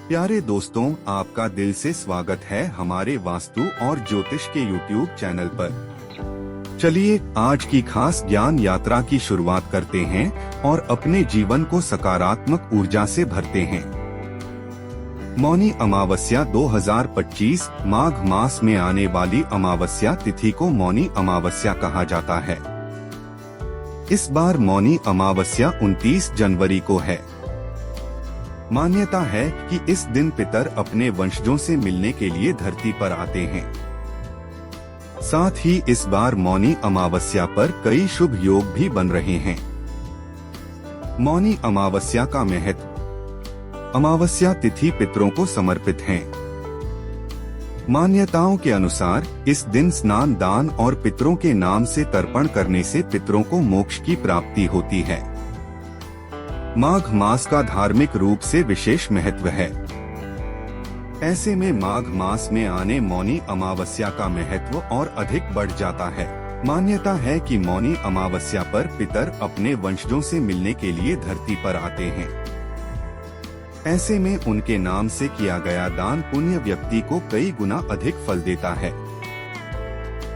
प्यारे दोस्तों, आपका दिल से स्वागत है हमारे वास्तु और ज्योतिष के YouTube चैनल पर। चलिए आज की खास ज्ञान यात्रा की शुरुआत करते हैं और अपने जीवन को सकारात्मक ऊर्जा से भरते हैं। मौनी अमावस्या 2025 माघ मास में आने वाली अमावस्या तिथि को मौनी अमावस्या कहा जाता है। इस बार मौनी अमावस्या 29 जनवरी को है। मान्यता है कि इस दिन पितर अपने वंशजों से मिलने के लिए धरती पर आते हैं। साथ ही इस बार मौनी अमावस्या पर कई शुभ योग भी बन रहे हैं। मौनी अमावस्या का महत्व। अमावस्या तिथि पितरों को समर्पित है। मान्यताओं के अनुसार इस दिन स्नान, दान और पितरों के नाम से तर्पण करने से पितरों को मोक्ष की प्राप्ति होती है। माघ मास का धार्मिक रूप से विशेष महत्व है। ऐसे में माघ मास में आने मौनी अमावस्या का महत्व और अधिक बढ़ जाता है। मान्यता है कि मौनी अमावस्या पर पितर अपने वंशजों से मिलने के लिए धरती पर आते हैं। ऐसे में उनके नाम से किया गया दान पुण्य व्यक्ति को कई गुना अधिक फल देता है।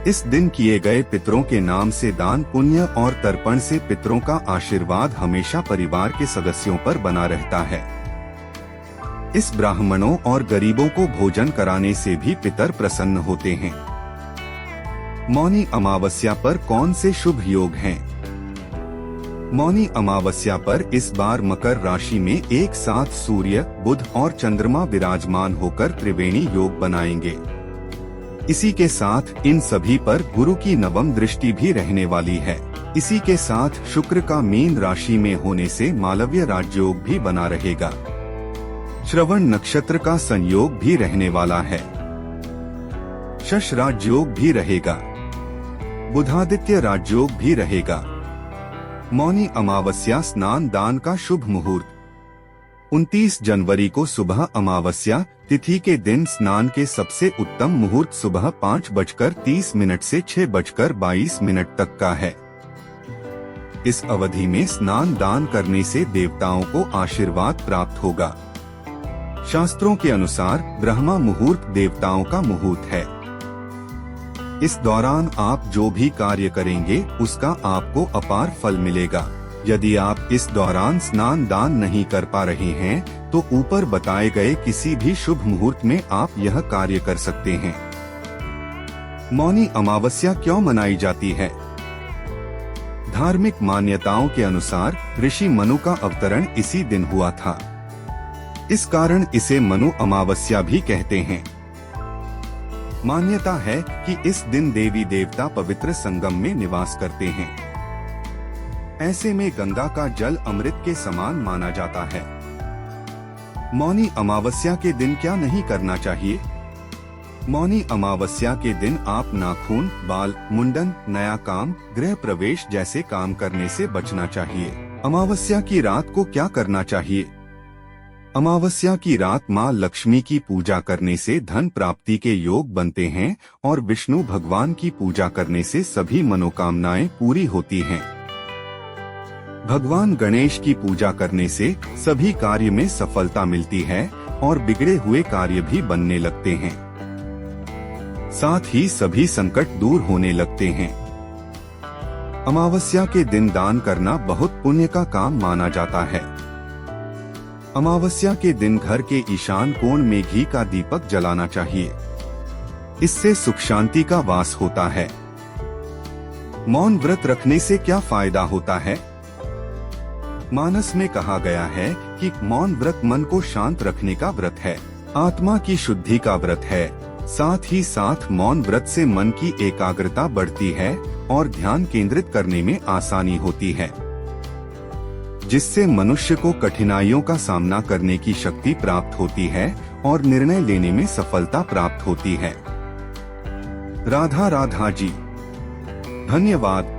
इस दिन किए गए पितरों के नाम से दान पुण्य और तर्पण से पितरों का आशीर्वाद हमेशा परिवार के सदस्यों पर बना रहता है। इस ब्राह्मणों और गरीबों को भोजन कराने से भी पितर प्रसन्न होते हैं। मौनी अमावस्या पर कौन से शुभ योग हैं? मौनी अमावस्या पर इस बार मकर राशि में एक साथ सूर्य, बुध और चंद्रमा विराजमान होकर त्रिवेणी योग बनाएंगे। इसी के साथ इन सभी पर गुरु की नवम दृष्टि भी रहने वाली है। इसी के साथ शुक्र का मीन राशि में होने से मालव्य राजयोग भी बना रहेगा। श्रवण नक्षत्र का संयोग भी रहने वाला है। शश राजयोग भी रहेगा। बुधादित्य राजयोग भी रहेगा। मौनी अमावस्या स्नान दान का शुभ मुहूर्त। 29 जनवरी को सुबह अमावस्या तिथि के दिन स्नान के सबसे उत्तम मुहूर्त सुबह 5:30 से 6:22 तक का है। इस अवधि में स्नान दान करने से देवताओं को आशीर्वाद प्राप्त होगा। शास्त्रों के अनुसार ब्रह्मा मुहूर्त देवताओं का मुहूर्त है। इस दौरान आप जो भी कार्य करेंगे उसका आपको अपार फल मिलेगा। यदि आप इस दौरान स्नान दान नहीं कर पा रहे हैं तो ऊपर बताए गए किसी भी शुभ मुहूर्त में आप यह कार्य कर सकते हैं। मौनी अमावस्या क्यों मनाई जाती है? धार्मिक मान्यताओं के अनुसार ऋषि मनु का अवतरण इसी दिन हुआ था। इस कारण इसे मनु अमावस्या भी कहते हैं। मान्यता है कि इस दिन देवी देवता पवित्र संगम में निवास करते हैं। ऐसे में गंगा का जल अमृत के समान माना जाता है। मौनी अमावस्या के दिन क्या नहीं करना चाहिए? मौनी अमावस्या के दिन आप नाखून, बाल मुंडन, नया काम, गृह प्रवेश जैसे काम करने से बचना चाहिए। अमावस्या की रात को क्या करना चाहिए? अमावस्या की रात माँ लक्ष्मी की पूजा करने से धन प्राप्ति के योग बनते हैं और विष्णु भगवान की पूजा करने से सभी मनोकामनाएं पूरी होती हैं। भगवान गणेश की पूजा करने से सभी कार्य में सफलता मिलती है और बिगड़े हुए कार्य भी बनने लगते हैं। साथ ही सभी संकट दूर होने लगते हैं। अमावस्या के दिन दान करना बहुत पुण्य का काम माना जाता है। अमावस्या के दिन घर के ईशान कोण में घी का दीपक जलाना चाहिए। इससे सुख शांति का वास होता है। मौन व्रत रखने से क्या फायदा होता है? मानस में कहा गया है कि मौन व्रत मन को शांत रखने का व्रत है, आत्मा की शुद्धि का व्रत है। साथ ही साथ मौन व्रत से मन की एकाग्रता बढ़ती है और ध्यान केंद्रित करने में आसानी होती है, जिससे मनुष्य को कठिनाइयों का सामना करने की शक्ति प्राप्त होती है और निर्णय लेने में सफलता प्राप्त होती है। राधा राधा जी, धन्यवाद।